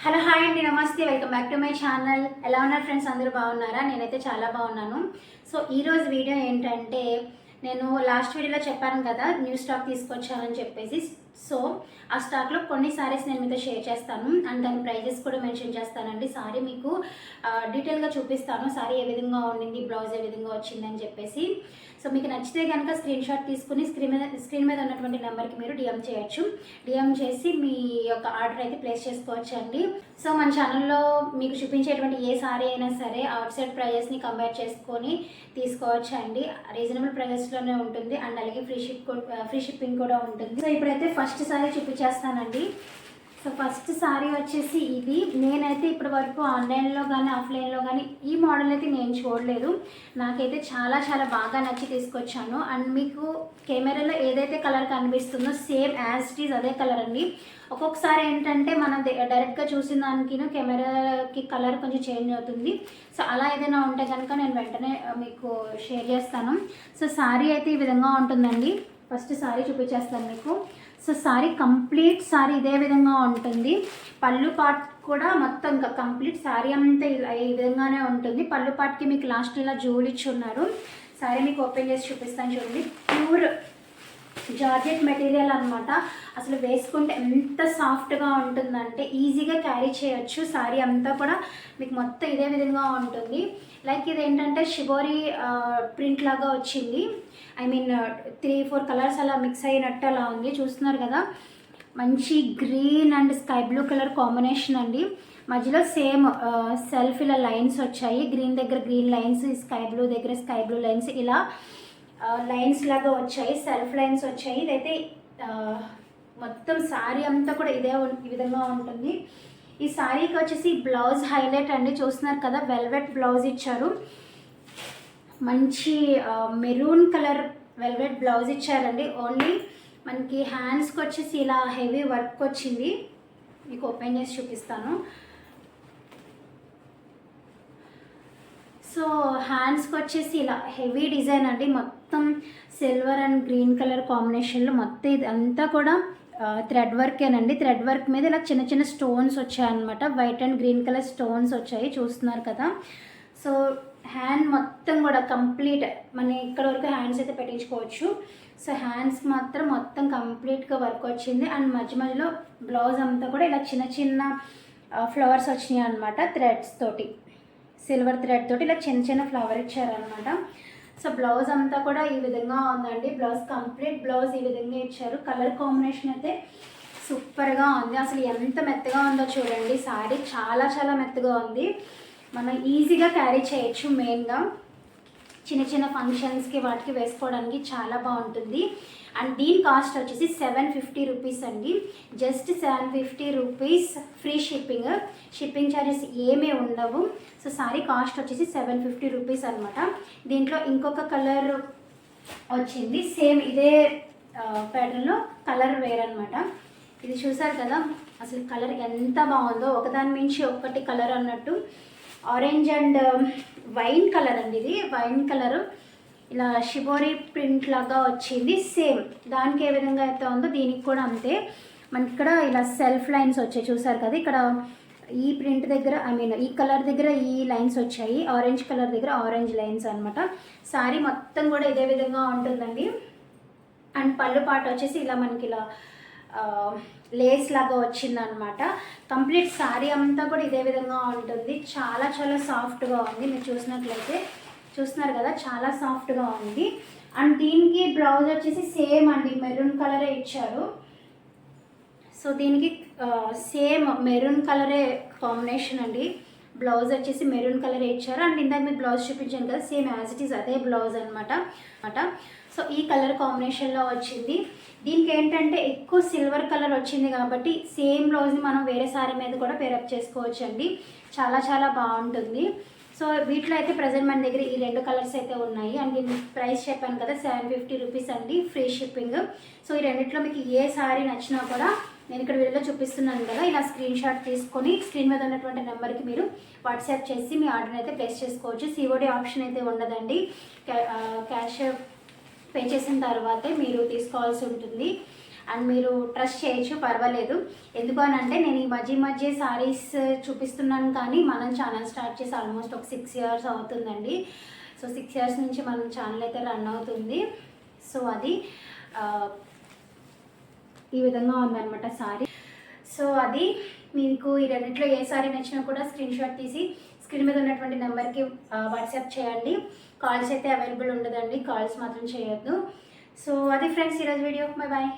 Hello hi అండి, నమస్తే, welcome back to my channel. ఎలా ఉన్నారు ఫ్రెండ్స్? అందరూ బాగున్నారా? నేనైతే చాలా బాగున్నాను. సో ఈరోజు వీడియో ఏంటంటే, నేను లాస్ట్ వీడియోలో చెప్పాను కదా న్యూ స్టాక్ తీసుకొచ్చానని చెప్పేసి. సో ఆ స్టాక్లో కొన్ని సారీస్ నేను మీతో షేర్ చేస్తాను అండ్ దాని ప్రైజెస్ కూడా మెన్షన్ చేస్తానండి. సారీ మీకు డీటెయిల్గా చూపిస్తాను, సారీ ఏ విధంగా ఉండింది, బ్లౌజ్ ఏ విధంగా వచ్చిందని చెప్పేసి. సో మీకు నచ్చితే కనుక స్క్రీన్ షాట్ తీసుకుని స్క్రీన్ మీద ఉన్నటువంటి నెంబర్కి మీరు డిఎం చేయొచ్చు. డిఎం చేసి మీ యొక్క ఆర్డర్ అయితే ప్లేస్ చేసుకోవచ్చు అండి. సో మన ఛానల్లో మీకు చూపించేటువంటి ఏ సారీ అయినా సరే అవుట్ సైడ్ ప్రైజెస్ని కంపేర్ చేసుకొని తీసుకోవచ్చు అండి. రీజనబుల్ ప్రైజెస్లోనే ఉంటుంది అండ్ అలాగే ఫ్రీ షిప్పింగ్ కూడా ఉంటుంది. సో ఇప్పుడైతే ఫస్ట్ సారీ చూపించేస్తానండి. సో ఫస్ట్ సారీ వచ్చేసి ఇది. నేనైతే ఇప్పటి వరకు ఆన్లైన్లో కానీ ఆఫ్లైన్లో కానీ ఈ మోడల్ అయితే నేను చూడలేదు. నాకైతే చాలా చాలా బాగా నచ్చి తీసుకొచ్చాను. అండ్ మీకు కెమెరాలో ఏదైతే కలర్ కనిపిస్తుందో సేమ్ యాజ్ ఇట్ ఈజ్ అదే కలర్ అండి. ఒక్కొక్కసారి ఏంటంటే మనం డైరెక్ట్గా చూసిన దానికి కెమెరాకి కలర్ కొంచెం చేంజ్ అవుతుంది. సో అలా ఏదైనా ఉంటే కనుక నేను వెంటనే మీకు షేర్ చేస్తాను. సో సారీ అయితే ఈ విధంగా ఉంటుందండి. ఫస్ట్ సారీ చూపించేస్తాను మీకు. సో సారీ కంప్లీట్ సారీ ఇదే విధంగా ఉంటుంది. పళ్ళు పార్ట్ కూడా మొత్తం ఇంకా కంప్లీట్ సారీ అంతా ఈ విధంగానే ఉంటుంది. పళ్ళు పార్ట్కి మీకు లాస్ట్ ఇలా జూలు ఇచ్చి ఉన్నారు. సారీ మీకు ఓపెన్ చేసి చూపిస్తాను చూడండి. ప్యూర్ జార్జెట్ మెటీరియల్ అనమాట. అసలు వేసుకుంటే ఎంత సాఫ్ట్గా ఉంటుందంటే ఈజీగా క్యారీ చేయొచ్చు. సారీ అంతా కూడా మీకు మొత్తం ఇదే విధంగా ఉంటుంది. లైక్ ఇది ఏంటంటే షిబోరి ప్రింట్ లాగా వచ్చింది. ఐ మీన్ 3-4 కలర్స్ అలా మిక్స్ అయినట్టు అలా ఉంది. చూస్తున్నారు కదా, మంచి green and sky blue colour combination అండి. మధ్యలో సేమ్ సెల్ఫ్ ఇలా లైన్స్ వచ్చాయి. గ్రీన్ దగ్గర గ్రీన్ లైన్స్, స్కై బ్లూ దగ్గర స్కై బ్లూ లైన్స్, ఇలా లైన్స్ లాగా వచ్చాయి, సెల్ఫ్ లైన్స్ వచ్చాయి. ఇదైతే మొత్తం శారీ అంతా కూడా ఈ విధంగా ఉంటుంది. ఈ శారీకి వచ్చేసి బ్లౌజ్ హైలైట్ అండి. చూస్తున్నారు కదా, వెల్వెట్ బ్లౌజ్ ఇచ్చారు. మంచి మెరూన్ కలర్ వెల్వెట్ బ్లౌజ్ ఇచ్చారండి. ఓన్లీ మనకి హ్యాండ్స్కి వచ్చేసి ఇలా హెవీ వర్క్ వచ్చింది. మీకు ఓపెన్ చేసి చూపిస్తాను. సో హ్యాండ్స్కి వచ్చేసి ఇలా హెవీ డిజైన్ అండి. మొత్తం సిల్వర్ అండ్ గ్రీన్ కలర్ కాంబినేషన్లో మొత్తం ఇది అంతా కూడా థ్రెడ్ వర్కేనండి. థ్రెడ్ వర్క్ మీద ఇలా చిన్న చిన్న స్టోన్స్ వచ్చాయన్నమాట. White and green colour stones వచ్చాయి, చూస్తున్నారు కదా. సో హ్యాండ్ మొత్తం కూడా కంప్లీట్ మన ఇక్కడ వరకు హ్యాండ్స్ అయితే పెట్టించుకోవచ్చు. సో హ్యాండ్స్ మాత్రం మొత్తం కంప్లీట్గా వర్క్ వచ్చింది. అండ్ మధ్యలో బ్లౌజ్ అంతా కూడా ఇలా చిన్న చిన్న ఫ్లవర్స్ వచ్చినాయి అనమాట. థ్రెడ్స్ తోటి, సిల్వర్ థ్రెడ్ తోటి ఇలా చిన్న చిన్న ఫ్లవర్ ఇచ్చారనమాట. సో బ్లౌజ్ అంతా కూడా ఈ విధంగా ఉందండి. బ్లౌజ్ కంప్లీట్ బ్లౌజ్ ఈ విధంగా ఇచ్చారు. కలర్ కాంబినేషన్ అయితే సూపర్గా ఉంది. అసలు ఎంత మెత్తగా ఉందో చూడండి. శారీ చాలా చాలా మెత్తగా ఉంది. మనం ఈజీగా క్యారీ చేయొచ్చు. మెయిన్గా చిన్న చిన్న ఫంక్షన్స్కి వాటికి వేసుకోవడానికి చాలా బాగుంటుంది. అండ్ దీని కాస్ట్ వచ్చేసి 750 రూపీస్ అండి. Just 750 rupees, free shipping charges ఏమీ ఉండవు. సో సారీ కాస్ట్ వచ్చేసి 750 రూపీస్ అనమాట. దీంట్లో ఇంకొక కలర్ వచ్చింది, సేమ్ ఇదే ప్యాటర్న్లో కలర్ వేరనమాట. ఇది చూసారు కదా, అసలు కలర్ ఎంత బాగుందో, ఒకదాని మించి ఒకటి కలర్ అన్నట్టు. ఆరెంజ్ అండ్ వైన్ కలర్ అండి. ఇది వైన్ కలరు ఇలా షిబోరి ప్రింట్ లాగా వచ్చింది. సేమ్ దానికి ఏ విధంగా అయితే ఉందో దీనికి కూడా అంతే. మనకి ఇక్కడ ఇలా సెల్ఫ్ లైన్స్ వచ్చాయి, చూసారు కదా. ఇక్కడ ఈ ప్రింట్ దగ్గర ఐ మీన్ ఈ కలర్ దగ్గర ఈ లైన్స్ వచ్చాయి, ఆరెంజ్ కలర్ దగ్గర ఆరెంజ్ లైన్స్ అనమాట. శారీ మొత్తం కూడా ఇదే విధంగా ఉంటుందండి. అండ్ పళ్ళు పాట వచ్చేసి ఇలా మనకి ఇలా లేస్ లాగా వచ్చిందనమాట. కంప్లీట్ శారీ అంతా కూడా ఇదే విధంగా ఉంటుంది. చాలా చాలా సాఫ్ట్గా ఉంది. మీరు చూస్తున్నారు కదా, చాలా సాఫ్ట్గా ఉంది. అండ్ దీనికి బ్లౌజ్ వచ్చేసి సేమ్ అండి, మెరూన్ కలరే ఇచ్చారు. సో దీనికి సేమ్ మెరూన్ కలరే కాంబినేషన్ అండి. బ్లౌజ్ వచ్చేసి మెరూన్ కలరే ఇచ్చారు. అండ్ ఇందాక మీకు బ్లౌజ్ చూపించాను కదా, సేమ్ యాజ్ ఇట్ ఈస్ అదే బ్లౌజ్ అనమాట. సో ఈ కలర్ కాంబినేషన్లో వచ్చింది. దీనికి ఏంటంటే ఎక్కువ సిల్వర్ కలర్ వచ్చింది కాబట్టి సేమ్ బ్లౌజ్ని మనం వేరే సారీ మీద కూడా పేరప్ చేసుకోవచ్చు అండి. చాలా చాలా బాగుంటుంది. సో వీటిలో అయితే ప్రజెంట్ మన దగ్గర ఈ 2 కలర్స్ అయితే ఉన్నాయి. అండ్ దీని ప్రైస్ చెప్పాను కదా, 750 రూపీస్ అండి, ఫ్రీ షిప్పింగ్. సో ఈ రెండిట్లో మీకు ఏ సారీ నచ్చినా కూడా నేను ఇక్కడ వీడియోలో చూపిస్తున్నాను కదా, ఇలా స్క్రీన్ షాట్ తీసుకొని స్క్రీన్ మీద ఉన్నటువంటి నెంబర్కి మీరు వాట్సాప్ చేసి మీ ఆర్డర్ అయితే ప్లేస్ చేసుకోవచ్చు. సిఓడి ఆప్షన్ అయితే ఉండదండి. క్యాష్ పే చేసిన తర్వాతే మీరు తీసుకోవాల్సి ఉంటుంది. అండ్ మీరు ట్రస్ట్ చేయొచ్చు, పర్వాలేదు. ఎందుకు అని అంటే నేను ఈ మధ్య సారీస్ చూపిస్తున్నాను, కానీ మనం ఛానల్ స్టార్ట్ చేసి ఆల్మోస్ట్ ఒక 6 years అవుతుందండి. సో 6 years నుంచి మనం ఛానల్ అయితే రన్ అవుతుంది. సో అది ఈ విధంగా ఉందన్నమాట సారీ. సో అది మీకు ఈ రెండిట్లో ఏ సారీ నచ్చినా కూడా స్క్రీన్ షాట్ తీసి స్క్రీన్ మీద ఉన్నటువంటి నెంబర్కి వాట్సాప్ చేయండి. కాల్స్ అయితే అవైలబుల్ ఉండదండి, కాల్స్ మాత్రం చేయొద్దు. సో అది ఫ్రెండ్స్ ఈరోజు వీడియో. Bye bye.